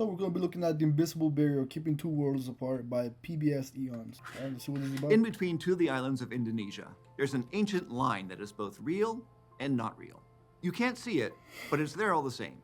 So we're going to be looking at The Invisible Barrier, Keeping Two Worlds Apart by PBS Eons. Alright, let's see what this is about. In between two of the islands of Indonesia, there's an ancient line that is both real and not real. You can't see it, but it's there all the same.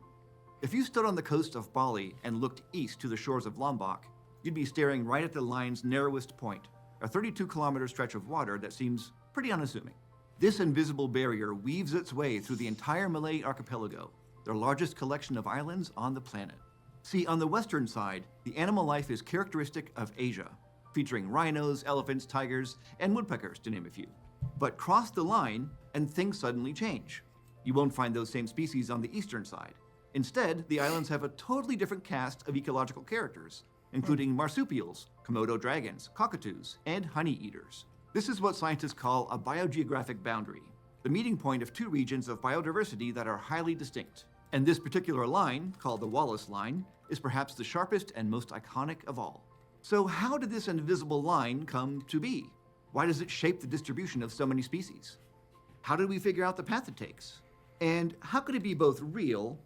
If you stood on the coast of Bali and looked east to the shores of Lombok, you'd be staring right at the line's narrowest point, a 32-kilometer stretch of water that seems pretty unassuming. This invisible barrier weaves its way through the entire Malay archipelago, the largest collection of islands on the planet. See, on the western side, the animal life is characteristic of Asia, featuring rhinos, elephants, tigers, and woodpeckers, to name a few. But cross the line, and things suddenly change. You won't find those same species on the eastern side. Instead, the islands have a totally different cast of ecological characters, including marsupials, Komodo dragons, cockatoos, and honey-eaters. This is what scientists call a biogeographic boundary, the meeting point of two regions of biodiversity that are highly distinct. And this particular line, called the Wallace Line, is perhaps the sharpest and most iconic of all. So how did this invisible line come to be? Why does it shape the distribution of so many species? How did we figure out the path it takes? And how could it be both real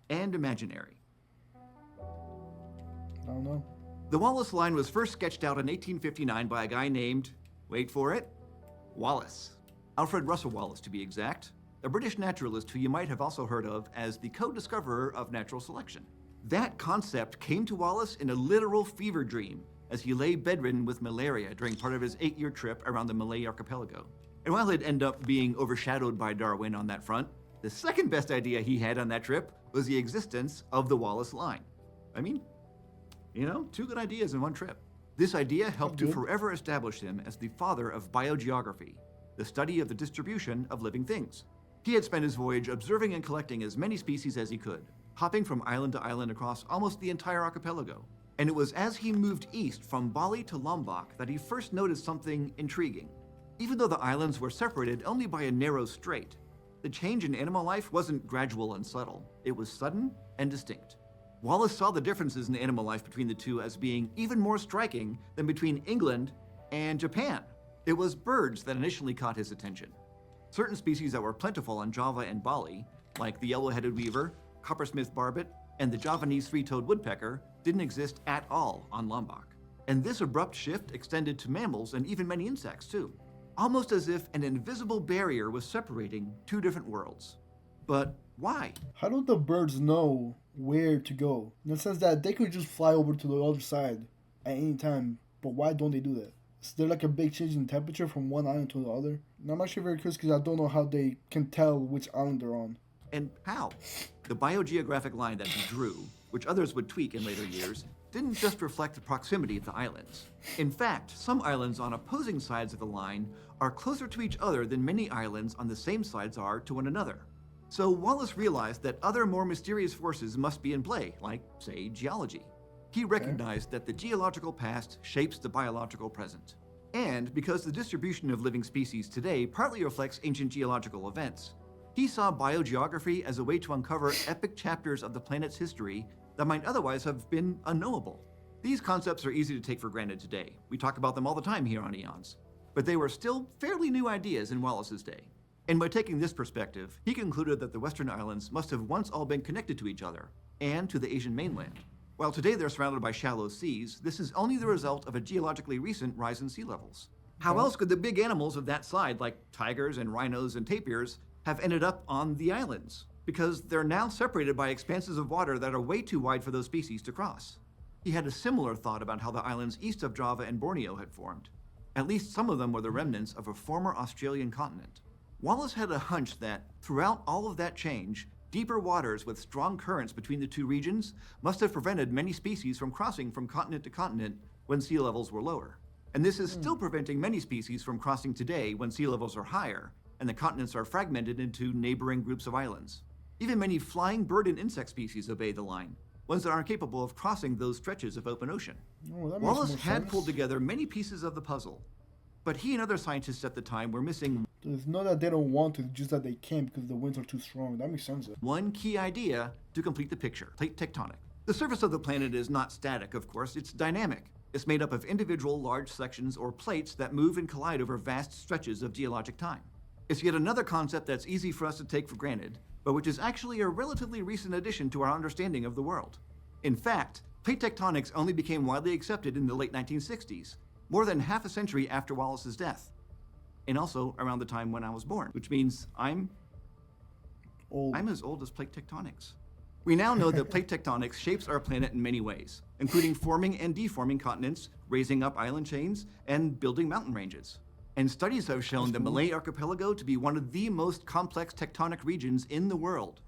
and imaginary? I don't know. The Wallace Line was first sketched out in 1859 by a guy named, wait for it, Wallace. Alfred Russel Wallace, to be exact, a British naturalist who you might have also heard of as the co-discoverer of natural selection. That concept came to Wallace in a literal fever dream as he lay bedridden with malaria during part of his 8-year trip around the Malay archipelago. And while it ended up being overshadowed by Darwin on that front, the second best idea he had on that trip was the existence of the Wallace Line. I mean, two good ideas in one trip. This idea helped to forever establish him as the father of biogeography, the study of the distribution of living things. He had spent his voyage observing and collecting as many species as he could, hopping from island to island across almost the entire archipelago. And it was as he moved east from Bali to Lombok that he first noticed something intriguing. Even though the islands were separated only by a narrow strait, the change in animal life wasn't gradual and subtle. It was sudden and distinct. Wallace saw the differences in animal life between the two as being even more striking than between England and Japan. It was birds that initially caught his attention. Certain species that were plentiful on Java and Bali, like the yellow-headed weaver, coppersmith barbet, and the Javanese three-toed woodpecker, didn't exist at all on Lombok. And this abrupt shift extended to mammals and even many insects too, almost as if an invisible barrier was separating two different worlds. But why? How do the birds know where to go? In the sense that they could just fly over to the other side at any time, but why don't they do that? Is there like a big change in temperature from one island to the other? And I'm actually very curious because I don't know how they can tell which island they're on. And how? The biogeographic line that he drew, which others would tweak in later years, didn't just reflect the proximity of the islands. In fact, some islands on opposing sides of the line are closer to each other than many islands on the same sides are to one another. So Wallace realized that other more mysterious forces must be in play, like, say, geology. He recognized that the geological past shapes the biological present. And because the distribution of living species today partly reflects ancient geological events, he saw biogeography as a way to uncover epic chapters of the planet's history that might otherwise have been unknowable. These concepts are easy to take for granted today. We talk about them all the time here on Eons. But they were still fairly new ideas in Wallace's day. And by taking this perspective, he concluded that the Western Islands must have once all been connected to each other, and to the Asian mainland. While today they're surrounded by shallow seas, this is only the result of a geologically recent rise in sea levels. How else could the big animals of that side, like tigers and rhinos and tapirs, have ended up on the islands? Because they're now separated by expanses of water that are way too wide for those species to cross. He had a similar thought about how the islands east of Java and Borneo had formed. At least some of them were the remnants of a former Australian continent. Wallace had a hunch that, throughout all of that change, deeper waters with strong currents between the two regions must have prevented many species from crossing from continent to continent when sea levels were lower. And this is still preventing many species from crossing today when sea levels are higher and the continents are fragmented into neighboring groups of islands. Even many flying bird and insect species obey the line, ones that aren't capable of crossing those stretches of open ocean. Wallace had pulled together many pieces of the puzzle, but he and other scientists at the time were missing. It's not that they don't want to, just that they can't because the winds are too strong. That makes sense. One key idea to complete the picture: plate tectonic. The surface of the planet is not static, of course, it's dynamic. It's made up of individual large sections or plates that move and collide over vast stretches of geologic time. It's yet another concept that's easy for us to take for granted, but which is actually a relatively recent addition to our understanding of the world. In fact, plate tectonics only became widely accepted in the late 1960s, more than half a century after Wallace's death, and also around the time when I was born, which means I'm as old as plate tectonics. We now know that plate tectonics shapes our planet in many ways, including forming and deforming continents, raising up island chains, and building mountain ranges. And studies have shown the Malay Archipelago to be one of the most complex tectonic regions in the world,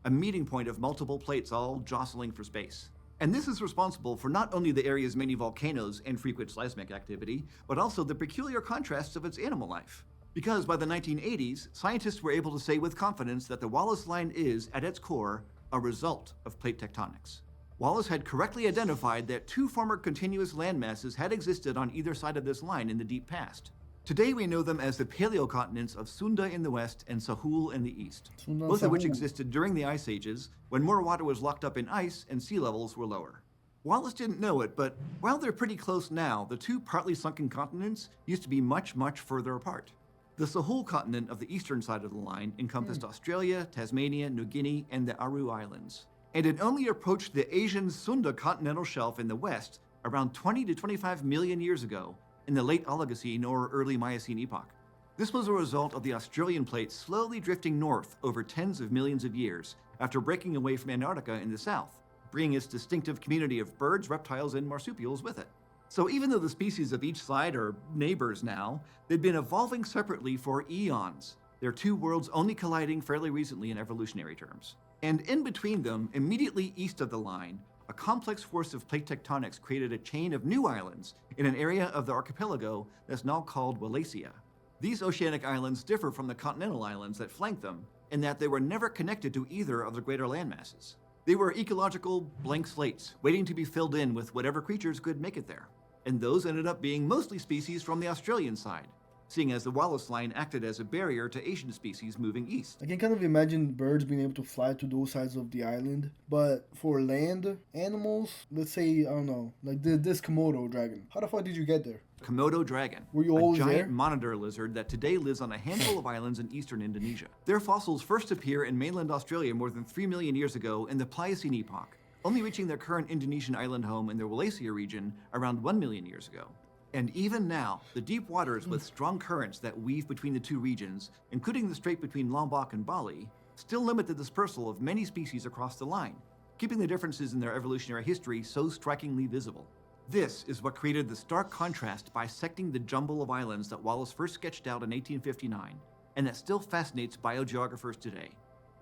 a meeting point of multiple plates all jostling for space. And this is responsible for not only the area's many volcanoes and frequent seismic activity, but also the peculiar contrasts of its animal life. Because by the 1980s, scientists were able to say with confidence that the Wallace Line is, at its core, a result of plate tectonics. Wallace had correctly identified that two former continuous landmasses had existed on either side of this line in the deep past. Today we know them as the paleocontinents of Sunda in the west and Sahul in the east, both of which existed during the ice ages when more water was locked up in ice and sea levels were lower. Wallace didn't know it, but while they're pretty close now, the two partly sunken continents used to be much, much further apart. The Sahul continent of the eastern side of the line encompassed Australia, Tasmania, New Guinea, and the Aru Islands. And it only approached the Asian Sunda continental shelf in the west around 20 to 25 million years ago in the late Oligocene or early Miocene epoch. This was a result of the Australian plate slowly drifting north over tens of millions of years after breaking away from Antarctica in the south, bringing its distinctive community of birds, reptiles, and marsupials with it. So even though the species of each side are neighbors now, they'd been evolving separately for eons, their two worlds only colliding fairly recently in evolutionary terms. And in between them, immediately east of the line, a complex force of plate tectonics created a chain of new islands in an area of the archipelago that's now called Wallacea. These oceanic islands differ from the continental islands that flank them in that they were never connected to either of the greater landmasses. They were ecological blank slates, waiting to be filled in with whatever creatures could make it there. And those ended up being mostly species from the Australian side, seeing as the Wallace Line acted as a barrier to Asian species moving east. I can kind of imagine birds being able to fly to those sides of the island, but for land animals, let's say, I don't know, like this Komodo dragon. How the fuck did you get there? Komodo dragon, Were you a always giant there? monitor lizard that today lives on a handful of islands in eastern Indonesia. Their fossils first appear in mainland Australia more than 3 million years ago in the Pliocene epoch, only reaching their current Indonesian island home in the Wallacea region around 1 million years ago. And even now, the deep waters with strong currents that weave between the two regions, including the strait between Lombok and Bali, still limit the dispersal of many species across the line, keeping the differences in their evolutionary history so strikingly visible. This is what created the stark contrast bisecting the jumble of islands that Wallace first sketched out in 1859, and that still fascinates biogeographers today.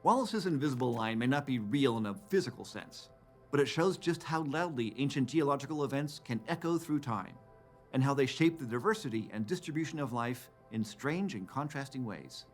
Wallace's invisible line may not be real in a physical sense, but it shows just how loudly ancient geological events can echo through time, and how they shape the diversity and distribution of life in strange and contrasting ways.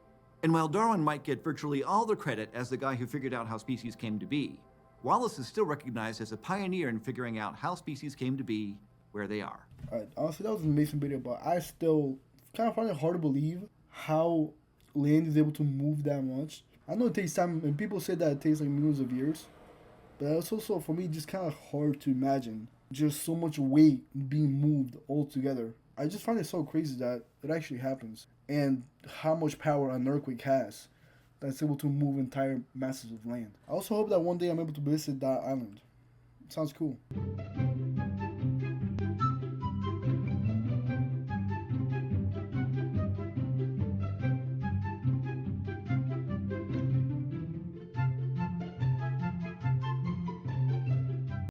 And while Darwin might get virtually all the credit as the guy who figured out how species came to be, Wallace is still recognized as a pioneer in figuring out how species came to be where they are. Alright, honestly, that was an amazing video, but I still kind of find it hard to believe how land is able to move that much. I know it takes time, and people say that it takes like millions of years, but it's also, for me, just kind of hard to imagine just so much weight being moved all together. I just find it so crazy that it actually happens, and how much power an earthquake has that's able to move entire masses of land. I also hope that one day I'm able to visit that island. Sounds cool.